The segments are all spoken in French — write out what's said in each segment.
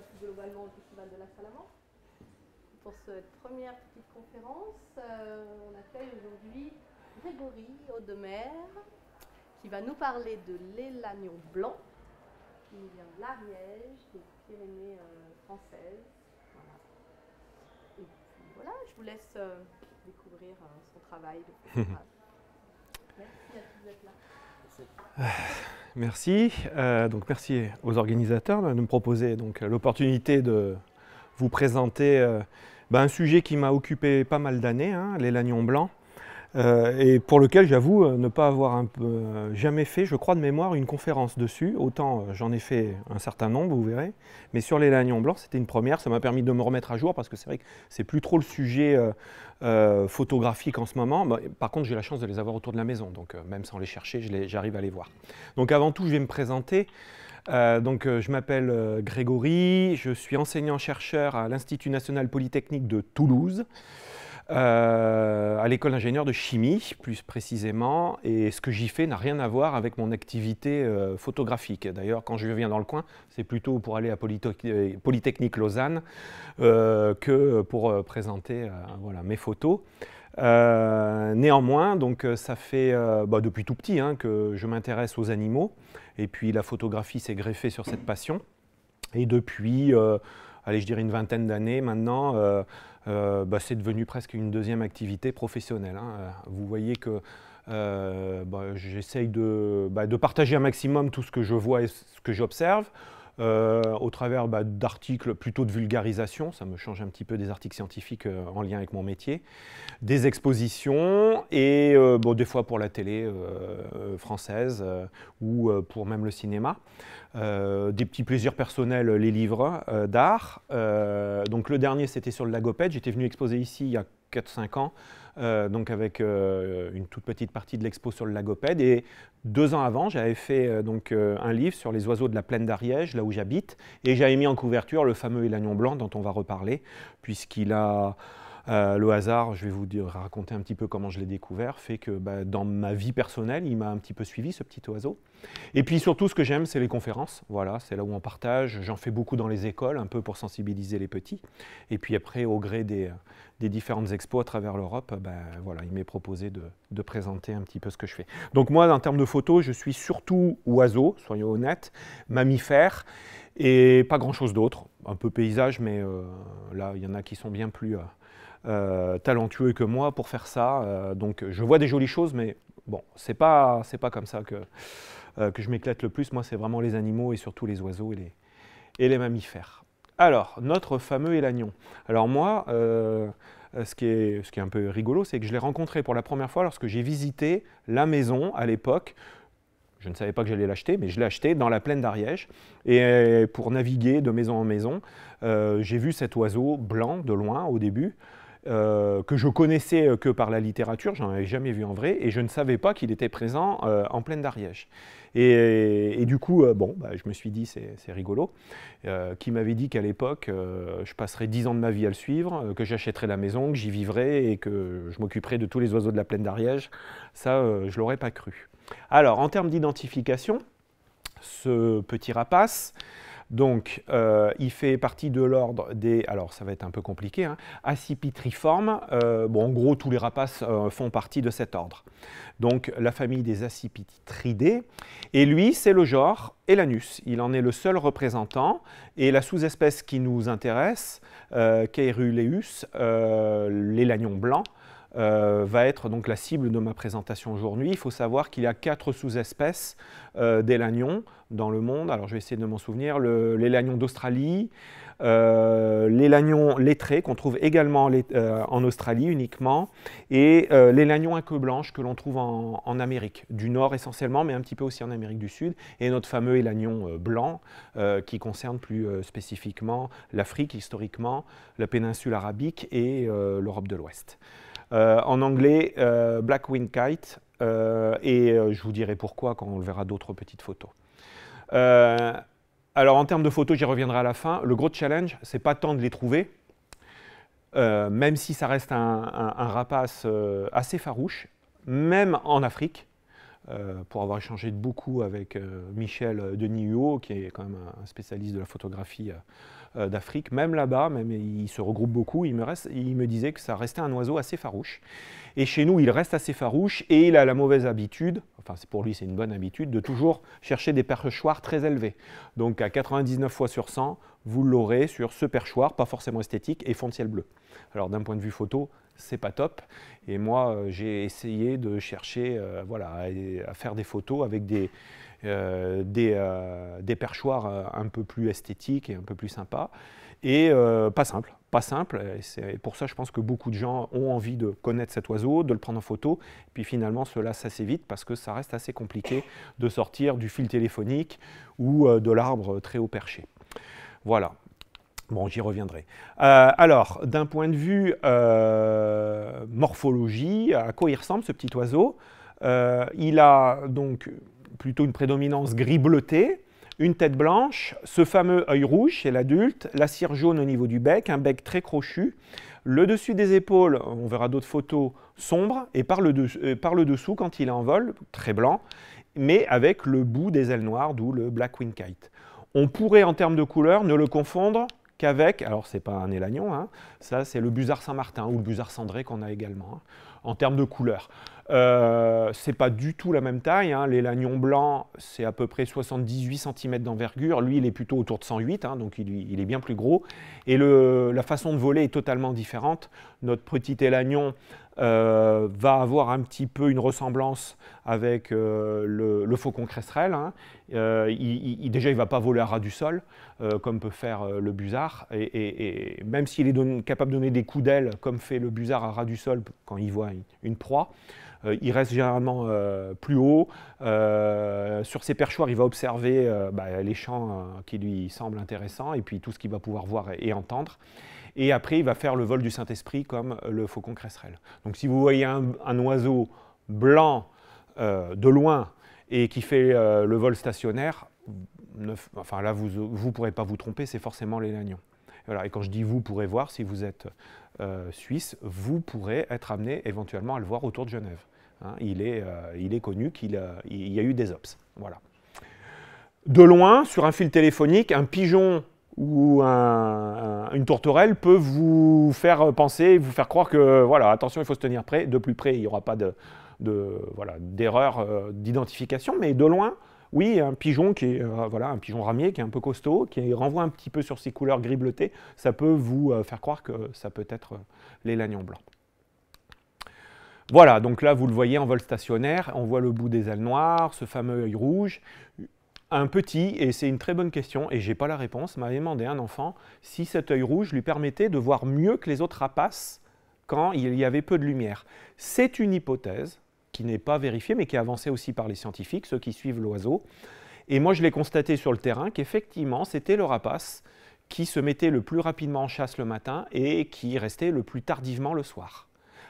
plus globalement au Festival de la Salamandre. Pour cette première petite conférence, on accueille aujourd'hui Grégory Audemer, qui va nous parler de l'élagnon blanc, qui nous vient de l'Ariège, des Pyrénées françaises. Voilà. Et puis voilà, je vous laisse découvrir son travail de photographe. Merci à tous d'être là. Merci. Donc merci aux organisateurs de me proposer l'opportunité de vous présenter un sujet qui m'a occupé pas mal d'années, hein, l'élagnon blanc, et pour lequel j'avoue ne pas avoir jamais fait, je crois de mémoire, une conférence dessus. Autant j'en ai fait un certain nombre, vous verrez, mais sur l'élagnon blanc, c'était une première. Ça m'a permis de me remettre à jour parce que c'est vrai que c'est plus trop le sujet photographique en ce moment. Par contre, j'ai la chance de les avoir autour de la maison, donc même sans les chercher, j'arrive à les voir. Donc avant tout, je vais me présenter. Je m'appelle Grégory, je suis enseignant-chercheur à l'Institut national polytechnique de Toulouse, à l'école d'ingénieur de chimie, plus précisément, et ce que j'y fais n'a rien à voir avec mon activité photographique. D'ailleurs, quand je viens dans le coin, c'est plutôt pour aller à Polytechnique Lausanne que pour présenter voilà, mes photos. Néanmoins, ça fait depuis tout petit que je m'intéresse aux animaux, et puis la photographie s'est greffée sur cette passion. Et depuis, allez, je dirais une vingtaine d'années maintenant, c'est devenu presque une deuxième activité professionnelle, hein. Vous voyez que j'essaye de partager un maximum tout ce que je vois et ce que j'observe, au travers d'articles plutôt de vulgarisation, ça me change un petit peu des articles scientifiques en lien avec mon métier, des expositions et des fois pour la télé française ou pour même le cinéma. Des petits plaisirs personnels, les livres d'art. Donc le dernier c'était sur le Lagopède, j'étais venu exposer ici il y a 4-5 ans, avec une toute petite partie de l'expo sur le Lagopède, et 2 ans avant j'avais fait un livre sur les oiseaux de la plaine d'Ariège, là où j'habite, et j'avais mis en couverture le fameux élagnon blanc dont on va reparler, puisqu'il a le hasard, je vais vous raconter un petit peu comment je l'ai découvert, fait que dans ma vie personnelle, il m'a un petit peu suivi, ce petit oiseau. Et puis surtout, ce que j'aime, c'est les conférences. Voilà, c'est là où on partage. J'en fais beaucoup dans les écoles, un peu pour sensibiliser les petits. Et puis après, au gré des différentes expos à travers l'Europe, voilà, il m'est proposé de présenter un petit peu ce que je fais. Donc moi, en termes de photos, je suis surtout oiseau, soyons honnêtes, mammifère, et pas grand-chose d'autre. Un peu paysage, mais là, il y en a qui sont bien plus talentueux que moi pour faire ça. Donc je vois des jolies choses, mais bon, c'est pas comme ça que je m'éclate le plus. Moi, c'est vraiment les animaux et surtout les oiseaux et les mammifères. Alors, notre fameux élagnon. Alors moi, ce qui est un peu rigolo, c'est que je l'ai rencontré pour la première fois lorsque j'ai visité la maison à l'époque. Je ne savais pas que j'allais l'acheter, mais je l'ai acheté dans la plaine d'Ariège. Et pour naviguer de maison en maison, j'ai vu cet oiseau blanc de loin au début, que je connaissais que par la littérature, j'en avais jamais vu en vrai, et je ne savais pas qu'il était présent en plaine d'Ariège. Et du coup, je me suis dit, c'est rigolo. Qui m'avait dit qu'à l'époque, je passerais 10 ans de ma vie à le suivre, que j'achèterais la maison, que j'y vivrais et que je m'occuperais de tous les oiseaux de la plaine d'Ariège. Ça, je ne l'aurais pas cru. Alors, en termes d'identification, ce petit rapace, il fait partie de l'ordre des, alors ça va être un peu compliqué, hein, accipitriformes. En gros, tous les rapaces font partie de cet ordre. Donc, la famille des accipitridés. Et lui, c'est le genre Elanus. Il en est le seul représentant. Et la sous-espèce qui nous intéresse, Caeruleus, l'élagnon blanc, va être donc la cible de ma présentation aujourd'hui. Il faut savoir qu'il y a 4 sous-espèces d'élagnons dans le monde. Alors je vais essayer de m'en souvenir. L'élagnon d'Australie, l'élagnon lettré qu'on trouve également en Australie uniquement, et l'élagnon à queue blanche que l'on trouve en Amérique du Nord essentiellement, mais un petit peu aussi en Amérique du Sud, et notre fameux élagnon blanc qui concerne plus spécifiquement l'Afrique historiquement, la péninsule arabique et l'Europe de l'Ouest. En anglais, Black Winged Kite, et je vous dirai pourquoi quand on verra d'autres petites photos. Alors en termes de photos, j'y reviendrai à la fin. Le gros challenge, c'est pas tant de les trouver, même si ça reste un rapace assez farouche, même en Afrique, pour avoir échangé beaucoup avec Michel Denis-Huot, qui est quand même un spécialiste de la photographie d'Afrique, même là-bas, même ils se regroupent beaucoup, il me disait que ça restait un oiseau assez farouche. Et chez nous, il reste assez farouche et il a la mauvaise habitude, enfin pour lui c'est une bonne habitude, de toujours chercher des perchoirs très élevés. Donc à 99 fois sur 100, vous l'aurez sur ce perchoir, pas forcément esthétique, et fond de ciel bleu. Alors d'un point de vue photo, c'est pas top. Et moi, j'ai essayé de chercher voilà, à faire des photos avec des perchoirs un peu plus esthétiques et un peu plus sympas. Et pas simple. Pas simple, et c'est pour ça je pense que beaucoup de gens ont envie de connaître cet oiseau, de le prendre en photo, puis finalement se lassent assez vite parce que ça reste assez compliqué de sortir du fil téléphonique ou de l'arbre très haut perché. Voilà, bon j'y reviendrai. Alors, d'un point de vue morphologie, à quoi il ressemble ce petit oiseau? Il a donc plutôt une prédominance gris bleuté, une tête blanche, ce fameux œil rouge chez l'adulte, la cire jaune au niveau du bec, un bec très crochu, le dessus des épaules, on verra d'autres photos, sombre, et par le dessous, quand il est en vol, très blanc, mais avec le bout des ailes noires, d'où le black wing kite. On pourrait, en termes de couleur, ne le confondre qu'avec, alors c'est pas un élagnon, hein, ça c'est le busard Saint-Martin ou le busard cendré qu'on a également, hein, en termes de couleur. C'est pas du tout la même taille, hein. L'élagnon blanc c'est à peu près 78 cm d'envergure, lui il est plutôt autour de 108, hein, donc il est bien plus gros, et la façon de voler est totalement différente. Notre petit élagnon va avoir un petit peu une ressemblance avec le faucon cresserelle, hein. Déjà il ne va pas voler à ras du sol comme peut faire le busard, et même s'il est capable de donner des coups d'aile comme fait le busard à ras du sol quand il voit une proie, il reste généralement plus haut. Sur ses perchoirs, il va observer les champs qui lui semblent intéressants et puis tout ce qu'il va pouvoir voir et entendre. Et après, il va faire le vol du Saint-Esprit comme le faucon cresserelle. Donc si vous voyez un oiseau blanc de loin et qui fait le vol stationnaire, enfin là, vous ne pourrez pas vous tromper, c'est forcément l'élagnon. Voilà. Et quand je dis vous pourrez voir, si vous êtes suisse, vous pourrez être amené éventuellement à le voir autour de Genève. Hein, il est connu qu'il y a eu des ops. Voilà. De loin, sur un fil téléphonique, un pigeon ou une tourterelle peut vous faire penser, vous faire croire que, voilà, attention, il faut se tenir près. De plus près, il n'y aura pas d'erreur d'identification, mais de loin, oui, un pigeon qui est un pigeon ramier qui est un peu costaud, qui renvoie un petit peu sur ses couleurs gris bleuté, ça peut vous faire croire que ça peut être l'élagnon blanc. Voilà, donc là vous le voyez en vol stationnaire, on voit le bout des ailes noires, ce fameux œil rouge. Un petit, et c'est une très bonne question, et je n'ai pas la réponse, m'avait demandé un enfant si cet œil rouge lui permettait de voir mieux que les autres rapaces quand il y avait peu de lumière. C'est une hypothèse qui n'est pas vérifiée, mais qui est avancée aussi par les scientifiques, ceux qui suivent l'oiseau. Et moi, je l'ai constaté sur le terrain qu'effectivement, c'était le rapace qui se mettait le plus rapidement en chasse le matin et qui restait le plus tardivement le soir.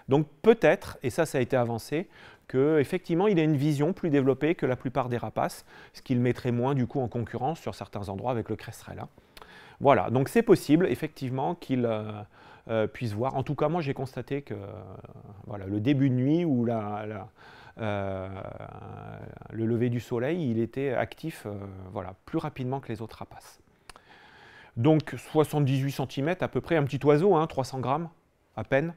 Donc peut-être, et ça a été avancé, qu'effectivement, il a une vision plus développée que la plupart des rapaces, ce qui le mettrait moins du coup en concurrence sur certains endroits avec le cresserelle. Hein. Voilà, donc c'est possible effectivement qu'il puisse voir. En tout cas, moi j'ai constaté que voilà, le début de nuit ou le lever du soleil, il était actif voilà, plus rapidement que les autres rapaces. Donc 78 cm à peu près, un petit oiseau, hein, 300 grammes à peine.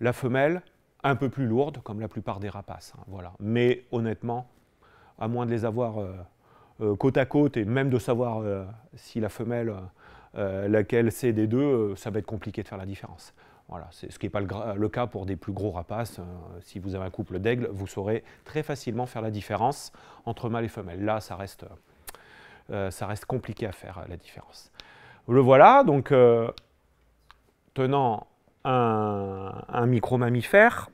La femelle, un peu plus lourde, comme la plupart des rapaces. Hein, voilà. Mais honnêtement, à moins de les avoir côte à côte et même de savoir si la femelle, laquelle c'est des deux, ça va être compliqué de faire la différence. Voilà. Ce qui n'est pas le cas pour des plus gros rapaces. Si vous avez un couple d'aigles, vous saurez très facilement faire la différence entre mâle et femelle. Là, ça reste compliqué à faire la différence. Le voilà, donc tenant un micro-mammifère,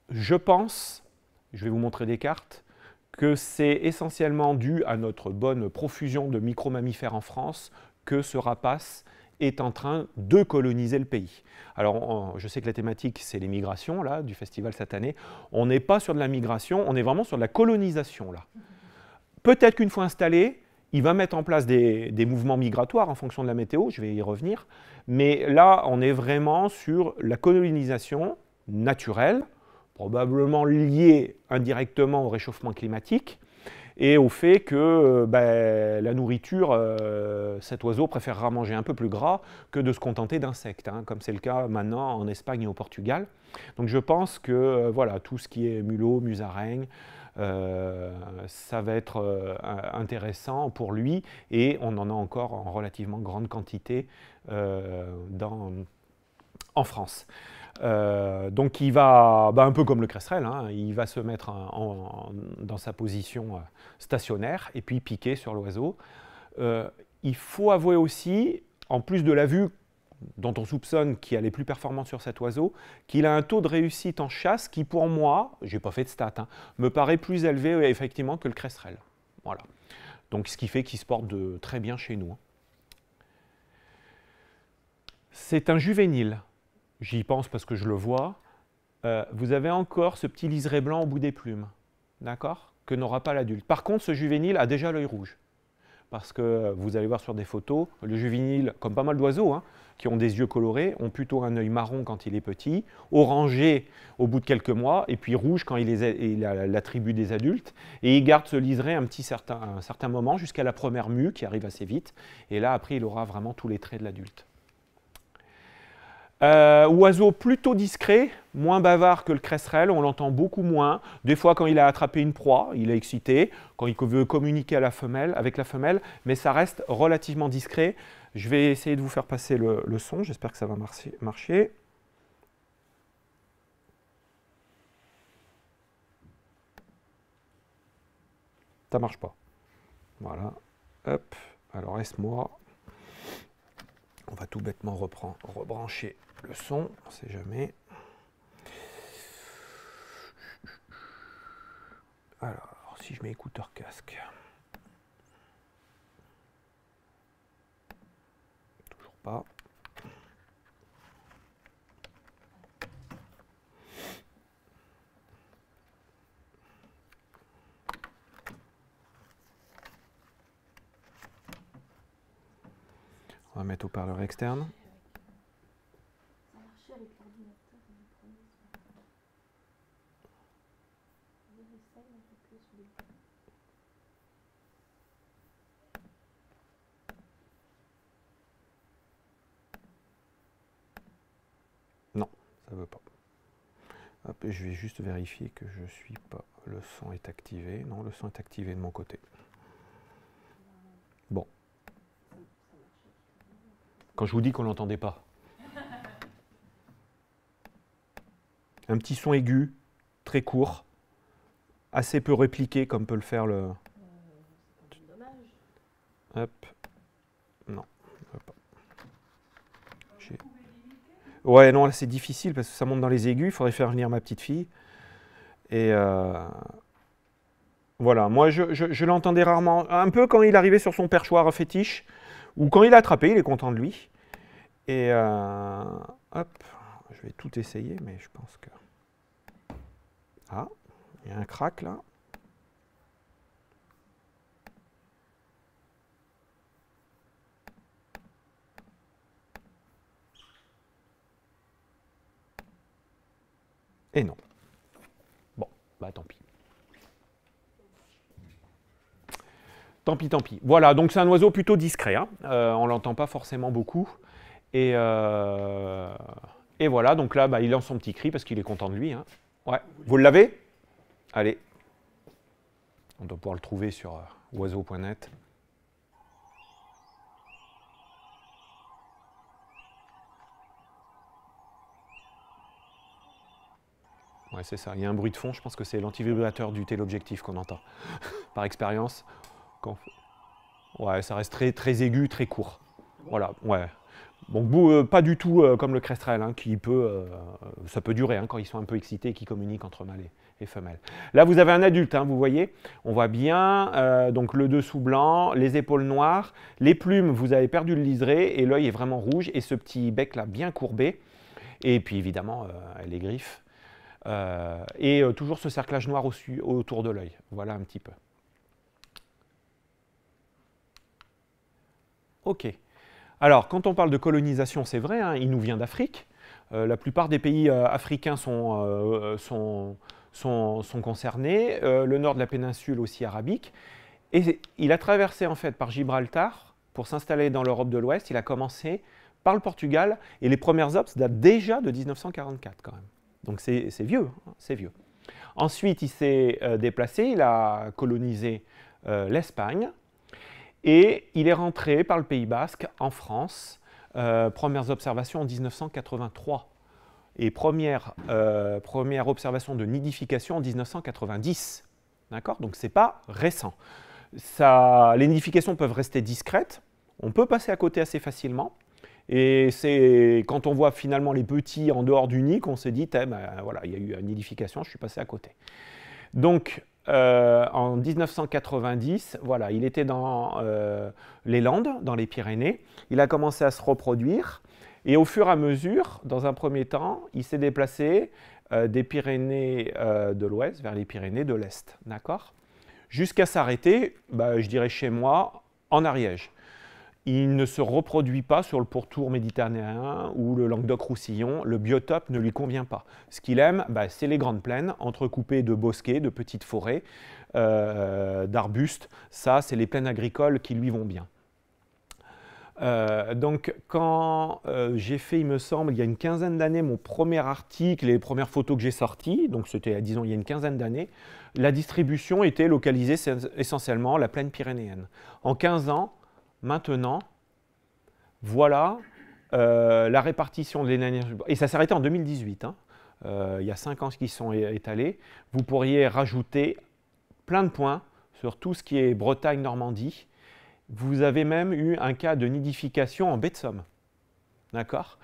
je pense, je vais vous montrer des cartes, que c'est essentiellement dû à notre bonne profusion de micro-mammifères en France que ce rapace est en train de coloniser le pays. Alors, je sais que la thématique, c'est les migrations là, du festival cette année. On n'est pas sur de la migration, on est vraiment sur de la colonisation là. Peut-être qu'une fois installé, il va mettre en place des mouvements migratoires en fonction de la météo, je vais y revenir, mais là, on est vraiment sur la colonisation naturelle, probablement liée indirectement au réchauffement climatique, et au fait que la nourriture, cet oiseau préférera manger un peu plus gras que de se contenter d'insectes, hein, comme c'est le cas maintenant en Espagne et au Portugal. Donc je pense que voilà, tout ce qui est mulot, musaraigne, ça va être intéressant pour lui, et on en a encore en relativement grande quantité en France. Donc il va, un peu comme le cresserelle, hein, il va se mettre dans sa position stationnaire et puis piquer sur l'oiseau. Il faut avouer aussi, en plus de la vue dont on soupçonne qu'il est plus performant sur cet oiseau, qu'il a un taux de réussite en chasse qui, pour moi, je n'ai pas fait de stats, hein, me paraît plus élevé effectivement que le cresserelle. Voilà. Donc ce qui fait qu'il se porte très bien chez nous. C'est un juvénile. J'y pense parce que je le vois. Vous avez encore ce petit liseré blanc au bout des plumes, d'accord, que n'aura pas l'adulte. Par contre, ce juvénile a déjà l'œil rouge. Parce que vous allez voir sur des photos, le juvénile, comme pas mal d'oiseaux, hein, qui ont des yeux colorés, ont plutôt un œil marron quand il est petit, orangé au bout de quelques mois, et puis rouge quand il a la tribu des adultes. Et il garde ce liseré un certain moment, jusqu'à la première mue, qui arrive assez vite. Et là, après, il aura vraiment tous les traits de l'adulte. Oiseau plutôt discret, moins bavard que le cresserelle, on l'entend beaucoup moins. Des fois, quand il a attrapé une proie, il est excité, quand il veut communiquer avec la femelle, mais ça reste relativement discret. Je vais essayer de vous faire passer le son, j'espère que ça va marcher. Ça marche pas. Voilà. Hop. Alors, laisse-moi. On va tout bêtement rebrancher le son, on ne sait jamais. Alors, si je mets écouteur casque. Toujours pas. On va mettre au parleur externe. Ça marchait avec l'ordinateur. Non, ça ne veut pas. Hop, et je vais juste vérifier que je suis pas. Le son est activé. Non, le son est activé de mon côté. Bon. Quand je vous dis qu'on ne l'entendait pas. Un petit son aigu, très court, assez peu répliqué comme peut le faire le... Hop. Non, pas. Ouais, non, là c'est difficile parce que ça monte dans les aigus, il faudrait faire venir ma petite fille. Et voilà, moi je l'entendais rarement, un peu quand il arrivait sur son perchoir fétiche, ou quand il a attrapé, il est content de lui. Et hop, je vais tout essayer, mais je pense que... Ah, il y a un crack là. Et non. Bon, bah tant pis. Tant pis, tant pis. Voilà, donc c'est un oiseau plutôt discret, hein. On ne l'entend pas forcément beaucoup. Et voilà, donc là, il lance son petit cri parce qu'il est content de lui, hein. Ouais, vous l'avez? Allez. On doit pouvoir le trouver sur oiseau.net. Ouais, c'est ça. Il y a un bruit de fond, je pense que c'est l'antivibrateur du téléobjectif qu'on entend. Par expérience. Ouais, ça reste très, très aigu, très court. Voilà, ouais. Donc, pas du tout comme le cresserelle, hein, ça peut durer hein, quand ils sont un peu excités et qu'ils communiquent entre mâles et femelles. Là, vous avez un adulte, hein, vous voyez. On voit bien donc le dessous blanc, les épaules noires, les plumes, vous avez perdu le liseré et l'œil est vraiment rouge et ce petit bec là bien courbé. Et puis évidemment, les griffes. Et toujours ce cerclage noir autour de l'œil. Voilà un petit peu. Ok. Alors, quand on parle de colonisation, c'est vrai, hein, il nous vient d'Afrique. La plupart des pays africains sont sont concernés, le nord de la péninsule aussi arabique. Et il a traversé en fait par Gibraltar pour s'installer dans l'Europe de l'Ouest. Il a commencé par le Portugal et les premières ops datent déjà de 1944 quand même. Donc c'est vieux, hein, c'est vieux. Ensuite, il s'est déplacé, il a colonisé l'Espagne et il est rentré par le Pays Basque en France. Premières observations en 1983 et première observation de nidification en 1990. D'accord? Donc ce n'est pas récent. Les nidifications peuvent rester discrètes, on peut passer à côté assez facilement. Et c'est quand on voit finalement les petits en dehors du nid qu'on se dit, ben, voilà, il y a eu une nidification, je suis passé à côté. Donc en 1990, voilà, il était dans les Landes, dans les Pyrénées. Il a commencé à se reproduire. Et au fur et à mesure, dans un premier temps, il s'est déplacé des Pyrénées de l'Ouest vers les Pyrénées de l'Est. D'accord ? Jusqu'à s'arrêter, bah, je dirais chez moi, en Ariège. Il ne se reproduit pas sur le pourtour méditerranéen ou le Languedoc-Roussillon. Le biotope ne lui convient pas. Ce qu'il aime, bah, c'est les grandes plaines, entrecoupées de bosquets, de petites forêts, d'arbustes. Ça, c'est les plaines agricoles qui lui vont bien. Donc, quand j'ai fait, il me semble, il y a une quinzaine d'années, mon premier article, les premières photos que j'ai sorties, donc c'était, disons, il y a une quinzaine d'années, la distribution était localisée essentiellement à la plaine pyrénéenne. En 15 ans, maintenant, voilà la répartition de l'énergie. Et ça s'est arrêté en 2018. Hein. Il y a 5 ans qui sont étalés. Vous pourriez rajouter plein de points sur tout ce qui est Bretagne-Normandie. Vous avez même eu un cas de nidification en baie de Somme. D'accord ?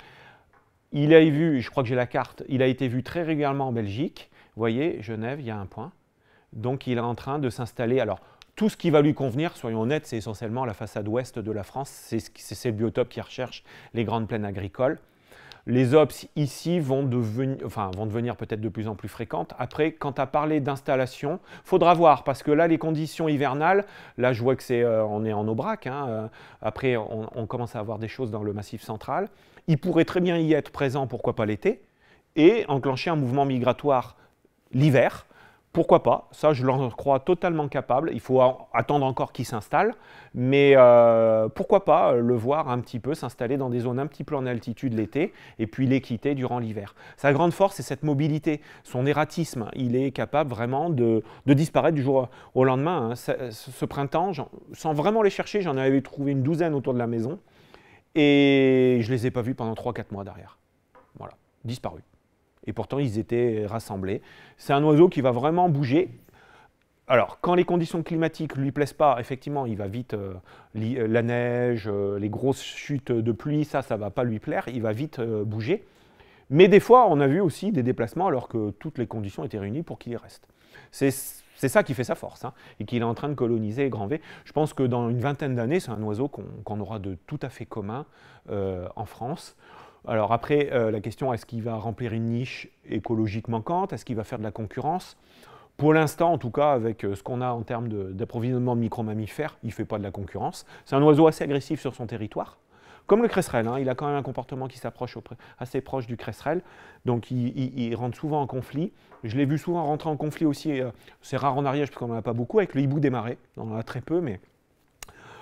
Il a vu, je crois que j'ai la carte, il a été vu très régulièrement en Belgique. Vous voyez, Genève, il y a un point. Donc il est en train de s'installer. Alors, tout ce qui va lui convenir, soyons honnêtes, c'est essentiellement la façade ouest de la France. C'est le biotope qui recherche les grandes plaines agricoles. Les ops ici vont devenir peut-être de plus en plus fréquentes. Après, quand à parler d'installation, il faudra voir, parce que là, les conditions hivernales, là, je vois que on est en Aubrac. Hein, après, on commence à avoir des choses dans le Massif central. Il pourrait très bien y être présent, pourquoi pas l'été, et enclencher un mouvement migratoire l'hiver. Pourquoi pas? Ça, je l'en crois totalement capable. Il faut attendre encore qu'il s'installe. Mais pourquoi pas le voir un petit peu s'installer dans des zones un petit peu en altitude l'été et puis les quitter durant l'hiver. Sa grande force, c'est cette mobilité. Son erratisme, il est capable vraiment de disparaître du jour au lendemain. Hein. Ce printemps, sans vraiment les chercher, j'en avais trouvé une douzaine autour de la maison. Et je ne les ai pas vus pendant 3-4 mois derrière. Voilà, disparus. Et pourtant, ils étaient rassemblés. C'est un oiseau qui va vraiment bouger. Alors, quand les conditions climatiques ne lui plaisent pas, effectivement, il va vite, la neige, les grosses chutes de pluie, ça ne va pas lui plaire, il va vite bouger. Mais des fois, on a vu aussi des déplacements alors que toutes les conditions étaient réunies pour qu'il y reste. C'est ça qui fait sa force, hein, et qu'il est en train de coloniser Grand V. Je pense que dans une vingtaine d'années, c'est un oiseau qu'on aura de tout à fait commun en France. Alors après, la question, est-ce qu'il va remplir une niche écologique manquante? Est-ce qu'il va faire de la concurrence? Pour l'instant, en tout cas, avec ce qu'on a en termes d'approvisionnement de micro-mammifères, il ne fait pas de la concurrence. C'est un oiseau assez agressif sur son territoire, comme le cresserelle. Hein, il a quand même un comportement qui s'approche assez proche du cresserelle, donc il rentre souvent en conflit. Je l'ai vu souvent rentrer en conflit aussi, c'est rare en Ariège parce qu'on n'en a pas beaucoup, avec le hibou des marais. On en a très peu, mais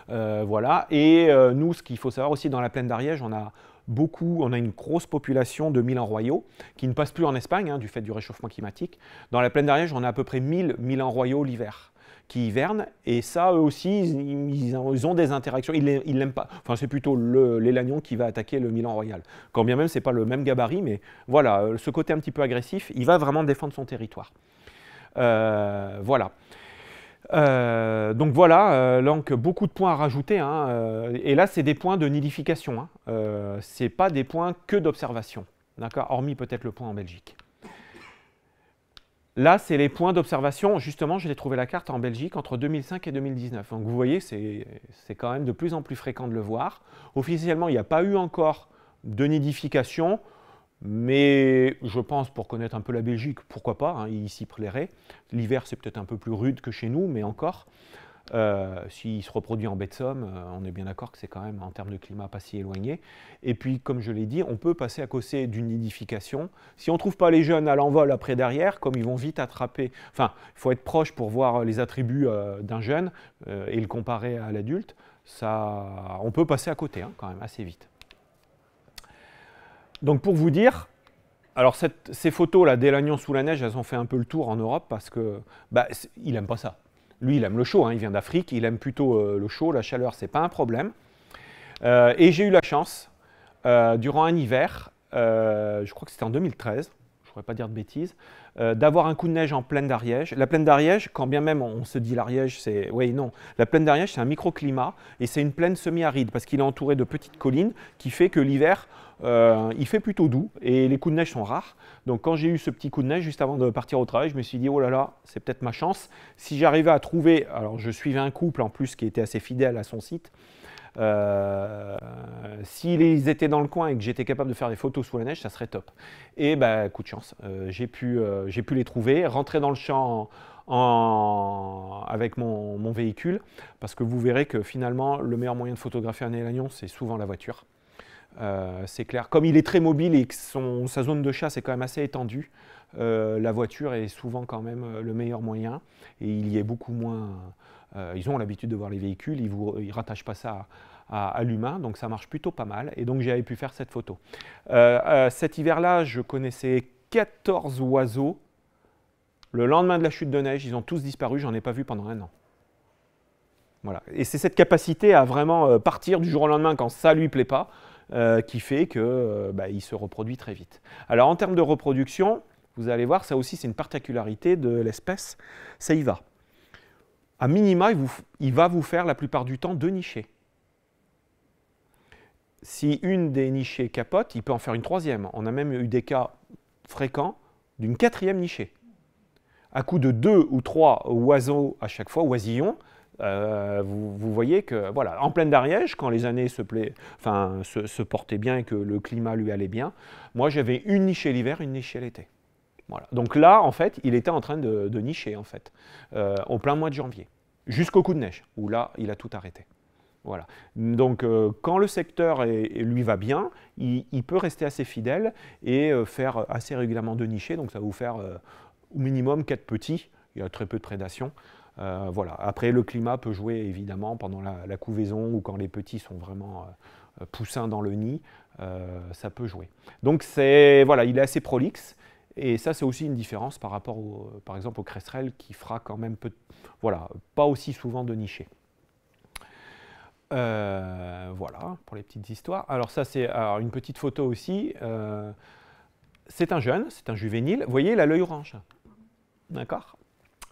voilà. Et nous, ce qu'il faut savoir aussi dans la plaine d'Ariège, on a une grosse population de milans royaux qui ne passent plus en Espagne, hein, du fait du réchauffement climatique. Dans la plaine d'Ariège, on a à peu près 1000 milans royaux l'hiver qui hivernent. Et ça, eux aussi, ils ont des interactions. Ils l'aiment pas. Enfin, c'est plutôt l'élagnon qui va attaquer le milan royal. Quand bien même, ce n'est pas le même gabarit, mais voilà, ce côté un petit peu agressif, il va vraiment défendre son territoire. Voilà. Donc voilà, donc beaucoup de points à rajouter, hein, et là c'est des points de nidification, hein, c'est pas des points que d'observation, d'accord, hormis peut-être le point en Belgique. Là c'est les points d'observation, justement je l'ai trouvé la carte en Belgique entre 2005 et 2019, donc vous voyez c'est quand même de plus en plus fréquent de le voir. Officiellement il n'y a pas eu encore de nidification, mais je pense, pour connaître un peu la Belgique, pourquoi pas, hein, il s'y plairait. L'hiver, c'est peut-être un peu plus rude que chez nous, mais encore. S'il se reproduit en baie de Somme, on est bien d'accord que c'est quand même, en termes de climat, pas si éloigné. Et puis, comme je l'ai dit, on peut passer à côté d'une nidification. Si on ne trouve pas les jeunes à l'envol après derrière, comme ils vont vite attraper, enfin, il faut être proche pour voir les attributs d'un jeune et le comparer à l'adulte, on peut passer à côté quand même assez vite. Donc pour vous dire, alors ces photos-là d'Élagnon sous la neige, elles ont fait un peu le tour en Europe parce que il n'aime pas ça. Lui, il aime le chaud, il vient d'Afrique, il aime plutôt le chaud, la chaleur, c'est pas un problème. Et j'ai eu la chance, durant un hiver, je crois que c'était en 2013, je ne pourrais pas dire de bêtises, d'avoir un coup de neige en plaine d'Ariège. La plaine d'Ariège, quand bien même on se dit l'Ariège, c'est... Oui, non. La plaine d'Ariège, c'est un microclimat et c'est une plaine semi-aride parce qu'il est entouré de petites collines qui fait que l'hiver, il fait plutôt doux et les coups de neige sont rares. Donc quand j'ai eu ce petit coup de neige juste avant de partir au travail, je me suis dit, oh là là, c'est peut-être ma chance. Si j'arrivais à trouver... Alors je suivais un couple en plus qui était assez fidèle à son site. S'ils étaient dans le coin et que j'étais capable de faire des photos sous la neige, ça serait top. Et coup de chance, j'ai pu les trouver, rentrer dans le champ avec mon véhicule, parce que vous verrez que finalement, le meilleur moyen de photographier un Élagnon, c'est souvent la voiture. C'est clair. Comme il est très mobile et que sa zone de chasse est quand même assez étendue, la voiture est souvent quand même le meilleur moyen, et il y est beaucoup moins... ils ont l'habitude de voir les véhicules, ils ne rattachent pas ça à l'humain, donc ça marche plutôt pas mal. Et donc j'avais pu faire cette photo. Cet hiver-là, je connaissais 14 oiseaux. Le lendemain de la chute de neige, ils ont tous disparu, j'en ai pas vu pendant 1 an. Voilà. Et c'est cette capacité à vraiment partir du jour au lendemain quand ça ne lui plaît pas, qui fait qu'il se reproduit très vite. Alors en termes de reproduction, vous allez voir, ça aussi c'est une particularité de l'espèce, ça y va. À minima, il va vous faire la plupart du temps 2 nichées. Si une des nichées capote, il peut en faire une 3e. On a même eu des cas fréquents d'une 4e nichée. À coup de 2 ou 3 oiseaux à chaque fois, oisillons, vous voyez que, voilà, en plaine d'Ariège, quand les années se portaient bien et que le climat lui allait bien, moi j'avais une nichée l'hiver, une nichée l'été. Voilà. Donc là, en fait, il était en train de nicher, en fait, au plein mois de janvier, jusqu'au coup de neige, où là, il a tout arrêté. Voilà. Donc, quand le secteur lui va bien, il peut rester assez fidèle et faire assez régulièrement 2 nichés. Donc, ça va vous faire au minimum 4 petits. Il y a très peu de prédation. Voilà. Après, le climat peut jouer, évidemment, pendant la couvaison ou quand les petits sont vraiment poussins dans le nid. Ça peut jouer. Donc, voilà, il est assez prolixe. Et ça, c'est aussi une différence par rapport, par exemple, au cresserelle qui fera quand même pas aussi souvent de nichés. Voilà, pour les petites histoires. Alors ça, c'est une petite photo aussi. C'est un jeune, c'est un juvénile. Vous voyez, il a l'œil orange. D'accord?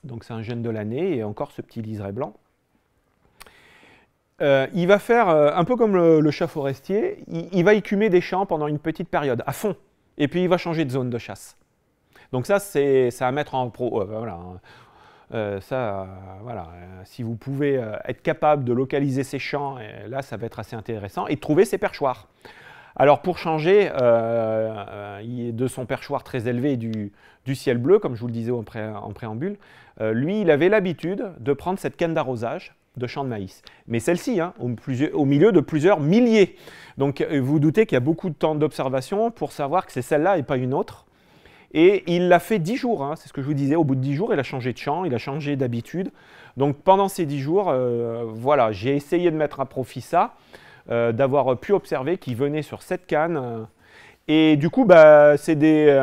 Donc c'est un jeune de l'année et encore ce petit liseré blanc. Il va faire, un peu comme le chat forestier, il va écumer des champs pendant une petite période, à fond. Et puis il va changer de zone de chasse. Donc ça, c'est à mettre en pro. Voilà. Voilà. Si vous pouvez être capable de localiser ces champs, là, ça va être assez intéressant. Et de trouver ses perchoirs. Alors, pour changer de son perchoir très élevé du ciel bleu, comme je vous le disais en préambule, lui, il avait l'habitude de prendre cette canne d'arrosage de champs de maïs. Mais celle-ci, au milieu de plusieurs milliers. Donc, vous vous doutez qu'il y a beaucoup de temps d'observation pour savoir que c'est celle-là et pas une autre. Et il l'a fait 10 jours, c'est ce que je vous disais, au bout de 10 jours, il a changé de champ, il a changé d'habitude. Donc pendant ces 10 jours, voilà, j'ai essayé de mettre à profit ça, d'avoir pu observer qu'il venait sur cette canne. Et du coup, c'est des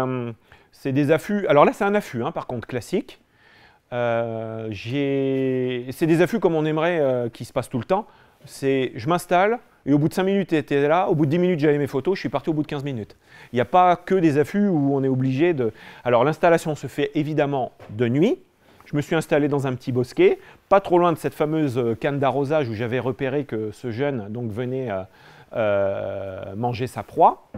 affûts. Alors là, c'est un affût, par contre, classique. C'est des affûts comme on aimerait qui se passent tout le temps. Je m'installe, et au bout de 5 minutes, il était là. Au bout de 10 minutes, j'avais mes photos. Je suis parti au bout de 15 minutes. Il n'y a pas que des affûts où on est obligé de... Alors, l'installation se fait évidemment de nuit. Je me suis installé dans un petit bosquet, pas trop loin de cette fameuse canne d'arrosage où j'avais repéré que ce jeune venait manger sa proie.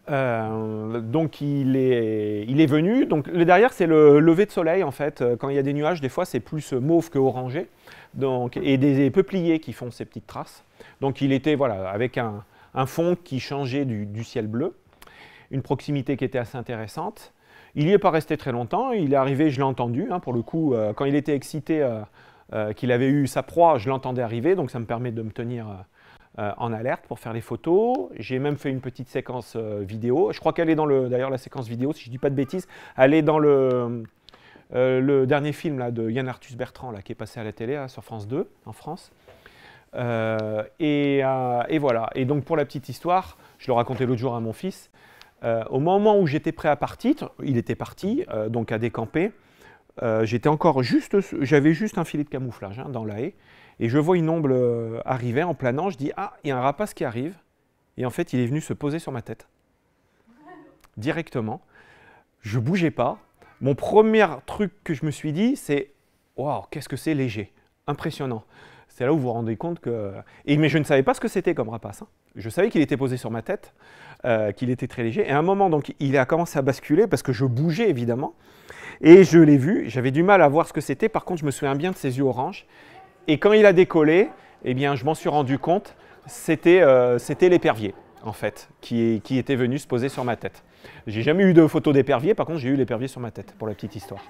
Donc, il est venu. Donc, le derrière, c'est le lever de soleil, en fait. Quand il y a des nuages, des fois, c'est plus mauve que orangé. Donc, et des peupliers qui font ces petites traces. Donc il était avec un fond qui changeait du ciel bleu, une proximité qui était assez intéressante. Il n'y est pas resté très longtemps, il est arrivé, je l'ai entendu, pour le coup, quand il était excité, qu'il avait eu sa proie, je l'entendais arriver, donc ça me permet de me tenir en alerte pour faire les photos. J'ai même fait une petite séquence vidéo. Je crois qu'elle est dans d'ailleurs la séquence vidéo, si je ne dis pas de bêtises, elle est dans le dernier film là, de Yann Arthus Bertrand là, qui est passé à la télé là, sur France 2 en France. Et voilà. Et donc pour la petite histoire, je le racontais l'autre jour à mon fils, au moment où j'étais prêt à partir, il était parti, donc à décamper, j'avais juste un filet de camouflage hein, dans la haie, et je vois une ombre arriver en planant, je dis « Ah, il y a un rapace qui arrive », et en fait il est venu se poser sur ma tête, directement. Je ne bougeais pas. Mon premier truc que je me suis dit, c'est « Waouh, qu'est-ce que c'est léger, impressionnant ». C'est là où vous vous rendez compte que... Mais je ne savais pas ce que c'était comme rapace. Hein. Je savais qu'il était posé sur ma tête, qu'il était très léger. Et à un moment, donc, il a commencé à basculer parce que je bougeais, évidemment. Et je l'ai vu. J'avais du mal à voir ce que c'était. Par contre, je me souviens bien de ses yeux orange. Et quand il a décollé, eh bien, je m'en suis rendu compte. C'était l'épervier, en fait, qui était venu se poser sur ma tête. J'ai jamais eu de photo d'épervier. Par contre, j'ai eu l'épervier sur ma tête, pour la petite histoire.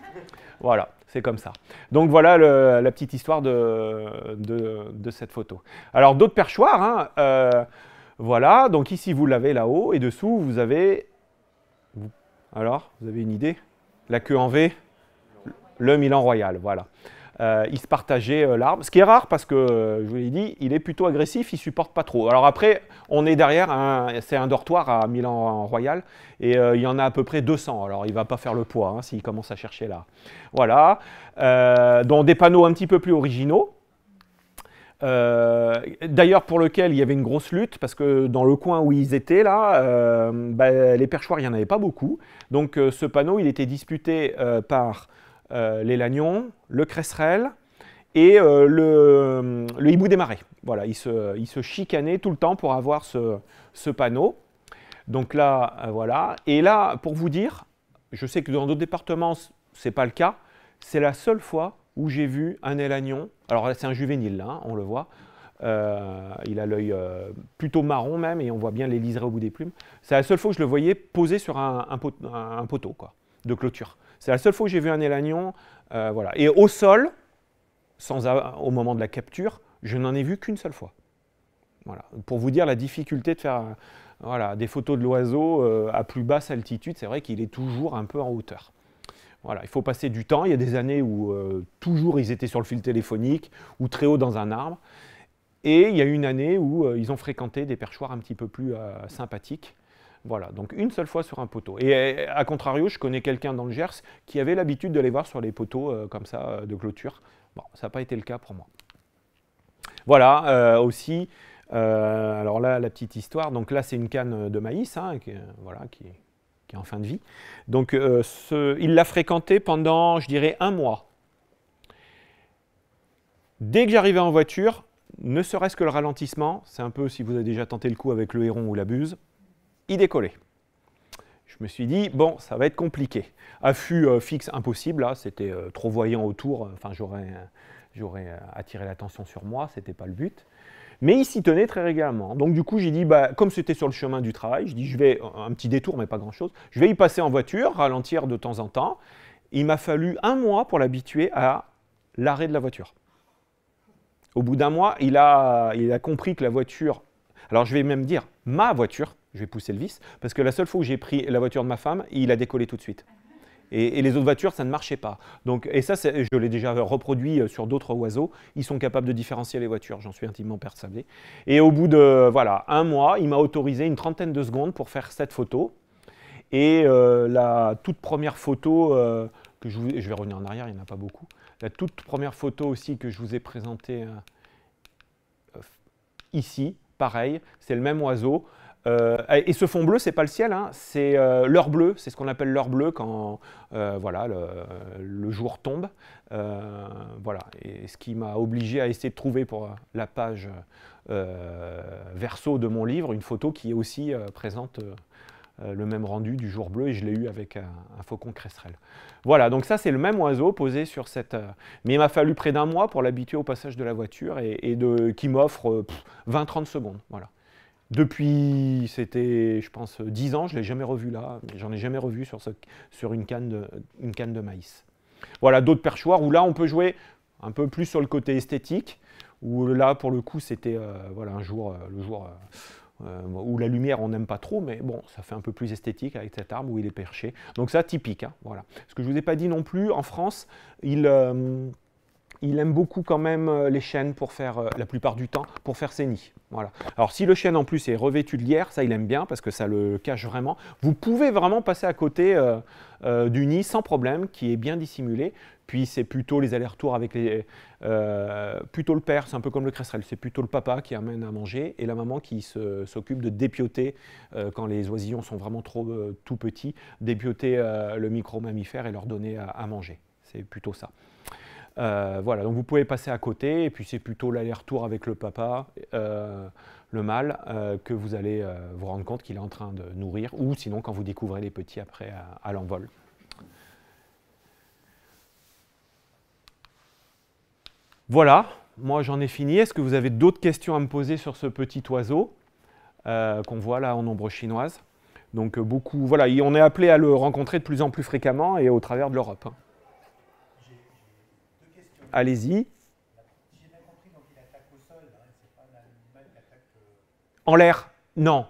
Voilà, c'est comme ça. Donc voilà la petite histoire de cette photo. Alors d'autres perchoirs, hein, voilà, donc ici vous l'avez là-haut, et dessous vous avez, alors, vous avez une idée? La queue en V, le Milan Royal, voilà. Ils se partageaient l'arbre, ce qui est rare parce que, je vous l'ai dit, il est plutôt agressif, il ne supporte pas trop. Alors après, on est derrière, c'est un dortoir à Milan Royal, et il y en a à peu près 200, alors il ne va pas faire le poids hein, s'il commence à chercher là. Voilà, donc des panneaux un petit peu plus originaux, d'ailleurs pour lequel il y avait une grosse lutte, parce que dans le coin où ils étaient là, les perchoirs, il n'y en avait pas beaucoup, donc ce panneau, il était disputé par... les lagnons, le cresserelle et le hibou des marais. Voilà, ils se chicanaient tout le temps pour avoir ce panneau. Donc là, voilà. Et là, pour vous dire, je sais que dans d'autres départements, ce n'est pas le cas. C'est la seule fois où j'ai vu un élagnon. Alors là, c'est un juvénile, là, hein, on le voit. Il a l'œil plutôt marron même, et on voit bien les liserés au bout des plumes. C'est la seule fois que je le voyais posé sur un poteau quoi, de clôture. C'est la seule fois que j'ai vu un élagnon, voilà. Et au sol, au moment de la capture, je n'en ai vu qu'une seule fois. Voilà. Pour vous dire la difficulté de faire voilà, des photos de l'oiseau à plus basse altitude, c'est vrai qu'il est toujours un peu en hauteur. Voilà, il faut passer du temps. Il y a des années où toujours ils étaient sur le fil téléphonique ou très haut dans un arbre. Et il y a une année où ils ont fréquenté des perchoirs un petit peu plus sympathiques. Voilà, donc une seule fois sur un poteau. Et à contrario, je connais quelqu'un dans le Gers qui avait l'habitude de les voir sur les poteaux comme ça, de clôture. Bon, ça n'a pas été le cas pour moi. Voilà, aussi, alors là, la petite histoire. Donc là, c'est une canne de maïs, hein, voilà, qui est en fin de vie. Donc il l'a fréquenté pendant, je dirais, 1 mois. Dès que j'arrivais en voiture, ne serait-ce que le ralentissement, c'est un peu si vous avez déjà tenté le coup avec le héron ou la buse, il décollait. Je me suis dit, bon, ça va être compliqué. Affût fixe, impossible, là, c'était trop voyant autour, enfin, j'aurais attiré l'attention sur moi, ce n'était pas le but. Mais il s'y tenait très régulièrement. Donc du coup, j'ai dit, comme c'était sur le chemin du travail, je dis, je vais, un petit détour, mais pas grand-chose, je vais y passer en voiture, ralentir de temps en temps. Il m'a fallu 1 mois pour l'habituer à l'arrêt de la voiture. Au bout d'1 mois, il a compris que la voiture, alors je vais même dire ma voiture, je vais pousser le vice, parce que la seule fois où j'ai pris la voiture de ma femme, il a décollé tout de suite. Et les autres voitures, ça ne marchait pas. Donc, et ça, je l'ai déjà reproduit sur d'autres oiseaux. Ils sont capables de différencier les voitures, j'en suis intimement persuadé. Et au bout de voilà, 1 mois, il m'a autorisé une trentaine de secondes pour faire cette photo. Et la toute première photo, que je vais revenir en arrière, il n'y en a pas beaucoup. La toute première photo aussi que je vous ai présentée ici, pareil, c'est le même oiseau. Et ce fond bleu, ce n'est pas le ciel, hein, c'est l'heure bleue, c'est ce qu'on appelle l'heure bleue quand voilà, le jour tombe. Voilà. Et ce qui m'a obligé à essayer de trouver pour la page verso de mon livre, une photo qui est aussi présente le même rendu du jour bleu, et je l'ai eu avec un faucon cresserelle. Voilà, donc ça c'est le même oiseau posé sur cette... mais il m'a fallu près d'1 mois pour l'habituer au passage de la voiture et qui m'offre 20-30 secondes. Voilà. Depuis, c'était, je pense, 10 ans, je ne l'ai jamais revu là, j'en ai jamais revu sur une canne de maïs. Voilà, d'autres perchoirs où là on peut jouer un peu plus sur le côté esthétique, où là, pour le coup, c'était voilà, le jour où la lumière, on n'aime pas trop, mais bon, ça fait un peu plus esthétique avec cet arbre où il est perché. Donc ça, typique. Hein, voilà. Ce que je ne vous ai pas dit non plus, en France, il aime beaucoup quand même les chênes pour faire, la plupart du temps, pour faire ses nids. Voilà. Alors si le chêne en plus est revêtu de lierre, ça il aime bien parce que ça le cache vraiment. Vous pouvez vraiment passer à côté du nid sans problème, qui est bien dissimulé. Puis c'est plutôt les allers-retours avec plutôt le père, c'est un peu comme le cresserelle, c'est plutôt le papa qui amène à manger et la maman qui s'occupe de dépioter quand les oisillons sont vraiment trop tout petits, dépioter le micro-mammifère et leur donner à manger. C'est plutôt ça. Voilà, donc vous pouvez passer à côté, et puis c'est plutôt l'aller-retour avec le papa, le mâle, que vous allez vous rendre compte qu'il est en train de nourrir, ou sinon quand vous découvrez les petits après à l'envol. Voilà, moi j'en ai fini. Est-ce que vous avez d'autres questions à me poser sur ce petit oiseau qu'on voit là en ombre chinoise? Donc beaucoup, voilà, on est appelé à le rencontrer de plus en plus fréquemment et au travers de l'Europe. Allez-y. J'ai bien compris, donc il attaque au sol, hein, c'est pas un animal qui attaque. En l'air, non.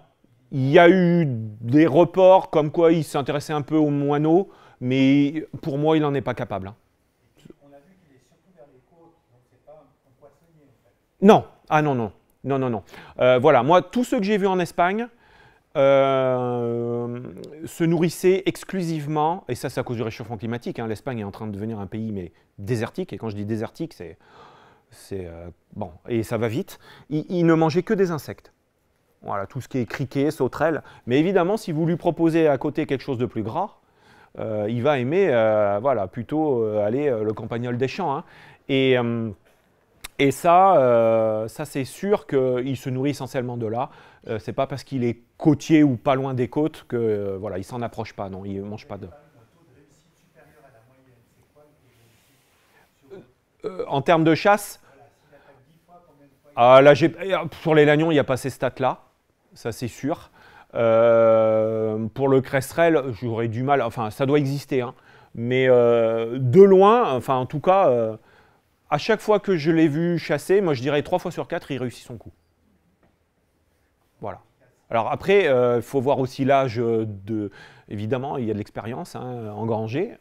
Il y a eu des reports comme quoi il s'intéressait un peu aux moineaux, mais pour moi, il n'en est pas capable. Hein. On a vu qu'il est surtout vers les côtes, donc c'est pas un poissonnier en fait. Non, ah non, non, non, non, non. Voilà, moi, tous ceux que j'ai vus en Espagne se nourrissaient exclusivement, et ça c'est à cause du réchauffement climatique, hein, l'Espagne est en train de devenir un pays mais désertique, et quand je dis désertique, c'est bon, et ça va vite, ils ne mangeaient que des insectes. Voilà, tout ce qui est criquet, sauterelles, mais évidemment, si vous lui proposez à côté quelque chose de plus gras, il va aimer, voilà, plutôt aller le campagnol des champs, hein. Et ça, ça c'est sûr qu'il se nourrit essentiellement de là. C'est pas parce qu'il est côtier ou pas loin des côtes que voilà, il s'en approche pas. Non, il ne mange pas de. Un taux de réussite supérieur à la moyenne, c'est quoi le taux de réussite sur... En termes de chasse, Voilà, s'il attaque 10 fois, combien de fois là, sur les lagnons, il n'y a pas ces stats-là, ça c'est sûr. Pour le cresserelle, j'aurais du mal. Enfin, ça doit exister, hein, mais de loin, enfin en tout cas. À chaque fois que je l'ai vu chasser, moi je dirais 3 fois sur 4, il réussit son coup. Voilà. Alors après, il faut voir aussi l'âge de... Évidemment, il y a de l'expérience, hein, engrangée.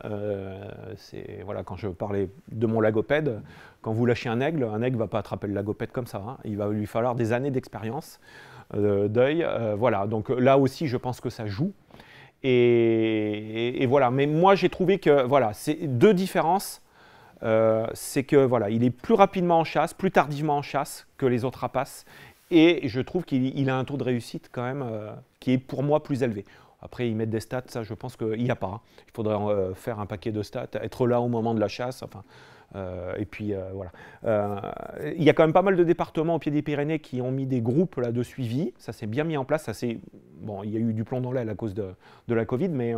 Voilà, quand je parlais de mon lagopède, quand vous lâchez un aigle ne va pas attraper le lagopède comme ça. Hein. Il va lui falloir des années d'expérience, d'œil. Voilà, donc là aussi, je pense que ça joue. Et voilà, mais moi j'ai trouvé que voilà, c'est deux différences. C'est que voilà, il est plus rapidement en chasse, plus tardivement en chasse que les autres rapaces, et je trouve qu'il a un taux de réussite quand même qui est pour moi plus élevé. Après, ils mettent des stats, ça je pense qu'il n'y a pas. Hein. Il faudrait faire un paquet de stats, être là au moment de la chasse, enfin, et puis voilà. Il y a quand même pas mal de départements au pied des Pyrénées qui ont mis des groupes là, de suivi, ça s'est bien mis en place, bon, il y a eu du plomb dans l'aile à cause de la Covid, mais...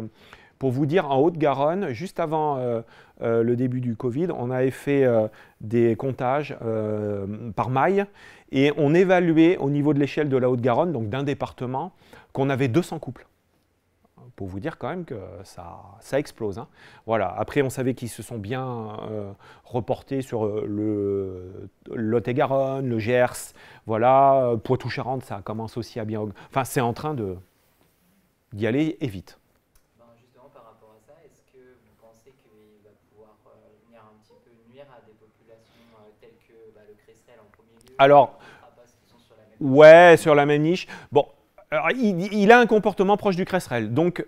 Pour vous dire, en Haute-Garonne, juste avant le début du Covid, on avait fait des comptages par maille et on évaluait au niveau de l'échelle de la Haute-Garonne, donc d'un département, qu'on avait 200 couples. Pour vous dire quand même que ça explose. Hein. Voilà. Après, on savait qu'ils se sont bien reportés sur le Lot-et-Garonne, le Gers, voilà, Poitou-Charentes, ça commence aussi à bien... Enfin, c'est en train d'y aller et vite. Alors, ouais, sur la même niche. Bon, alors, il a un comportement proche du cresserelle. Donc,